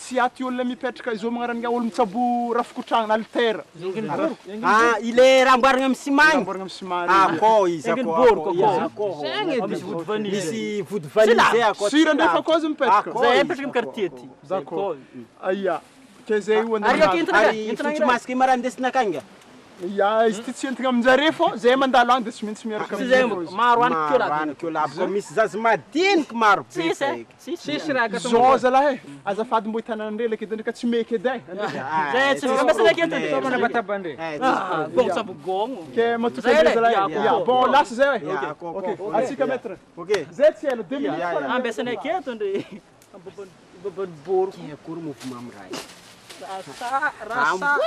Si aty olona mipetraka izo magnarana olo mitsabo rafikotragna altera. Ile raha amboarigna amin'ny simagny. Amboarigna amin'ny simagny. Akô izy akô. Misy vody vanille. Misy vody vanille zay akô. Sira ndefa akô izy mipetraka. Zay mipetraka amin'ny quartier ty. Zakô. Aya. Ke zay io Ary fotsy masaka mara andesina akagny. Ya, izy ty tsy entigna aminjare fô zay mandalo agny de tsy maintsy miaraka amin'izay. Maro any keo laha. Misy zaza madiniky maro be. Sisy raha zo zalahy. Azafady mbo hitananandre eke ndreka tsy meky edy. Zay tsy ambesana aketo. Somana batabandre. Gongo sambo gongo. Ke matoka zalahy. Ya, bon lasa zay. OK. Atsika maître. OK. Zay tsy ela 2 minutes. Ambesana aketo ndre. Ambobon boro. Ke akory mofo mamray. Rasa.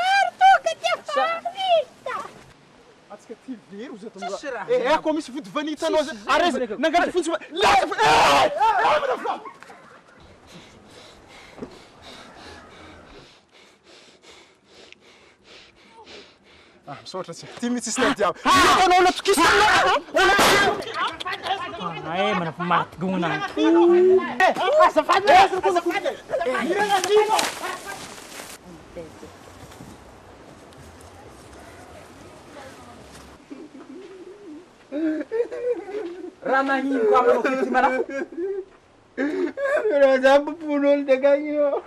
Atsika ty vero zay tomba. Ako misy vody vanille hitanao zay. Areza nangala fotsy. Misaotra tsy. Ty mitsy sy diabo. Hitanao na tokisana. Mana pematy guna. Azafady. Ranahiny ko amino kiti mara. Pero sampo punol de kanyo.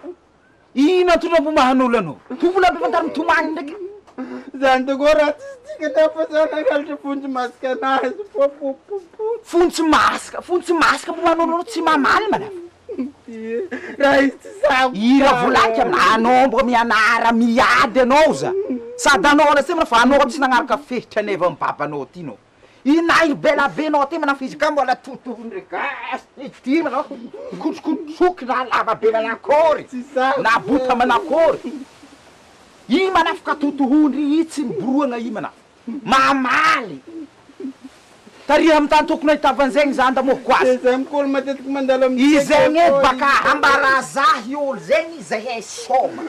Ina tuna pumahanol ano. Tupula bebantar tumahin dagi. Zanto gora kita pasana kalta funci maska na funci maska pumahanol si mamali mana. Rais sa. Ira vulaka manombo mianara miade noza. Sadanao na semana fa anao tsy nagnaraka fehitra neva amin'ny papanao ty no. Inay bela benao ty mana fizika mbola totohondre gas ty manao kotrokotroky na lava be manakory na bota manakory. I mana afaka totohondry i tsy miboroagna i mana mamaly. Tariha amin'ny tany tokony ahitavan'izegny zany da moko azy. Zamikolo matetiky mandalo amin'ny izegny edy baka ambarazahy olo zegny zay hay soma.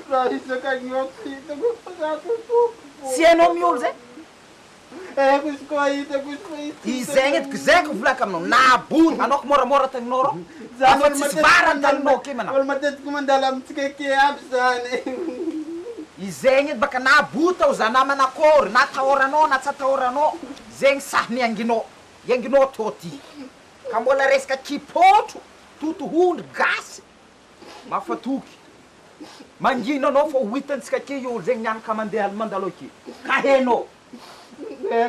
Sy hainao miolo zay? Izegny edy zay ko volaka aminao naboty anao ko moramora tagninao rô. Afa tsisy varany taninao ke mana. Olo matetiky mandalo amintsika ke aby zany. Izegny edy baka naboty aho zany namanakory na tahoranao na tsy atahoranao zegny sahiny anginao. Yanginao tôty. Ka mbola resaka kipotro, totohondry gasy. Mafatoky. Mangina anao fa ho hitantsika ke olo zegny nianaka mandeha mandalo ake. Ka hainao.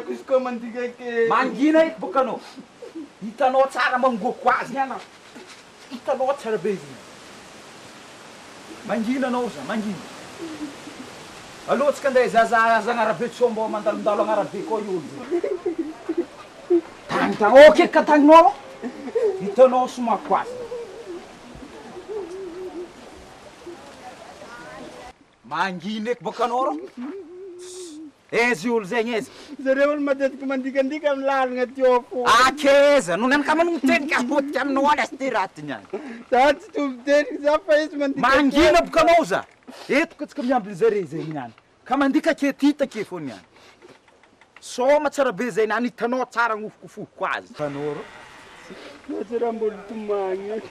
Izy koa mandika ke. Mangina eky boka anao. Hitanao tsara mangoko azy niana. Hitanao tsara be izy. Mangina anao za, mangina. Alohatsika andeha zaza agnarabe tsy mbo mandalondalo agnarabe koa olo. Ok, katagninao. Hitanao somako azy. Mangina eky boka anao rô. Ezi olo zegny ezi. Zareo olo matetiky mandikandika amin'ny lalagna ty ao fô. Akeza, no nanaka manao mitenika ahotika aminao ala sy ty raty niany. Za tsy tombitenika za fa izy mandika. Mangina boka anao za. Eto ka tsika miambiny zare zegny niany. Ka mandika ke tita ke fô niany. Soma tsara be zay nany hitanao tsara gnofokofoko azy. Tanao rô. Tsara mbolo tomagny.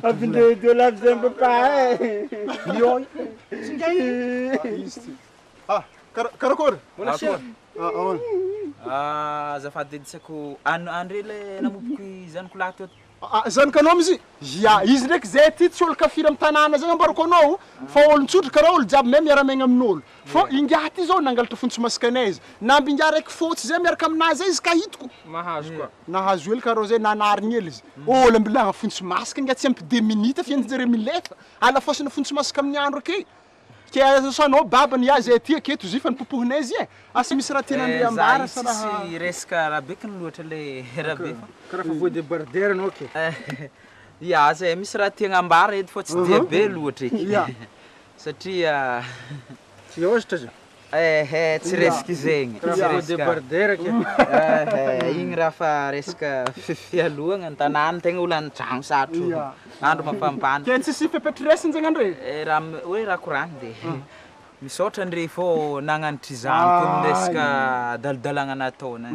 Avindre de la zembe pa. Yo. Karakory? Mbola sia. Azafady edisako andre le namoboky zanako lahy teto. Zanakanao mizy? Ya, izy ndraiky zay ty tsy olo kafiry amin'ny tanàna zegny ambarako anao fa olo-tsotra karaha olo jiaby miara-maigna amin'olo. Fa ingiahy ty zao nangalatra fontsy maskanay izy. Namby ingiahy raiky fotsy zay miaraka aminazy zay izy ka hitako. Mahazo koa. Nahazo ely karaha zay nanarigny ely izy. Olo ambilagna fontsy masaka inga tsy ampy 2 minutes fiendy jare milefa. Ala fosina fontsy masaka amin'ny andro ake. ke sanao babany ya zay ty aketo zay fa nipopohinay izy e asa misy raha tianandre ambara sa raha Tsisy resaka raha bekiny loatra le raha be fa. Karaha fa voadebarder anao ke. Ya zay misy raha tiagna ambara edy fa tsy dia be loatra eky. Ya. Satria Tsy ôhatra zay. tsy resaka zegny. Karaha fa voadebarder ke. Igny raha fa resaka fialohagna an-tanàna tegna olo an-tragno satro. Ya. Andro mafampana. ke tsisy fepetresiny zegny andre Raha hoe raha koragny de misaotra andre fô nagnanitry zanako amin'ny resaka dalidalagna nataona.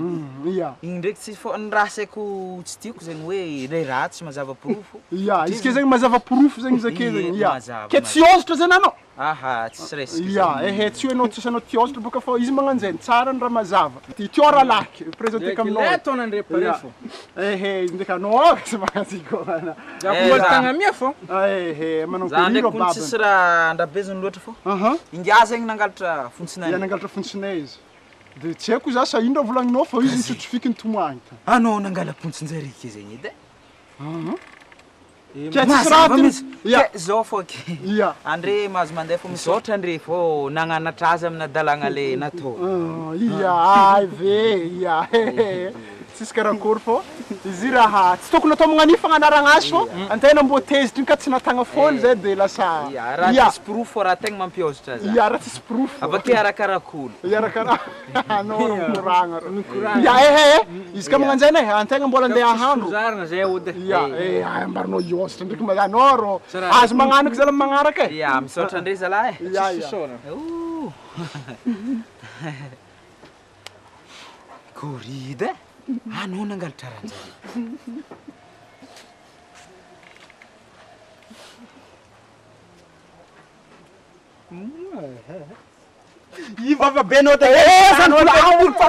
ya Igny ndraiky tsy fô ny raha saiko tsy tiako zegny hoe le ratsy mazava porofo. ya izy ke zegny mazava porofo zegny zake zegny ya Mazava, ke tsy ôzatra zany anao Aha, tsy resaka. ya tsy hoenao tsy sanao ty ôzatra boka fa izy magnanzay tsara ny raha mazava ty tiora laky présenté Le aminao ataonandre pare fô. izy ndreka anao tsy magnaziko Za tagna mia fô. manao Za ndraiky koiro kony babany tsisy raha andabeziny loatra fô. aha Ingia zegny nangalatra fontsinay. ya nangalatra fontsinay izy de tsy haiko za sa ino raha volagninao fa izy mitsotro fikiny tomoagny Anao nangala pontsinjariky zegny edy. ke tsisy raha ty ya Zao fô ke. ya Andre mahazo mandeha fô misaotra andre fô nagnanatra azy amina dalagna le natao. ya ay ve ya tsisy karakory fô izy raha tsy tokony atao magnan'io fagnanaragna azy fô antena mbo tezitry ka tsy natagna foana zay de lasa Ya, raha ya tsisy proof fô raha tegna mampiôzatra za. ya raha tsisy proof Avake arakarak'olo. iarakara anao mikoragna ya izy ka magnanzay antegna mbola andeha ahandro Zaragna zay ody. ya ambarinao iôsatra ndraiky anao rô azo magnano zala magnaraka e Ya, misaotra andre zalahy. ya ya Ooh. Corrida? Anao nangalatra raha zay. i vava be anao te Sanao la amur fa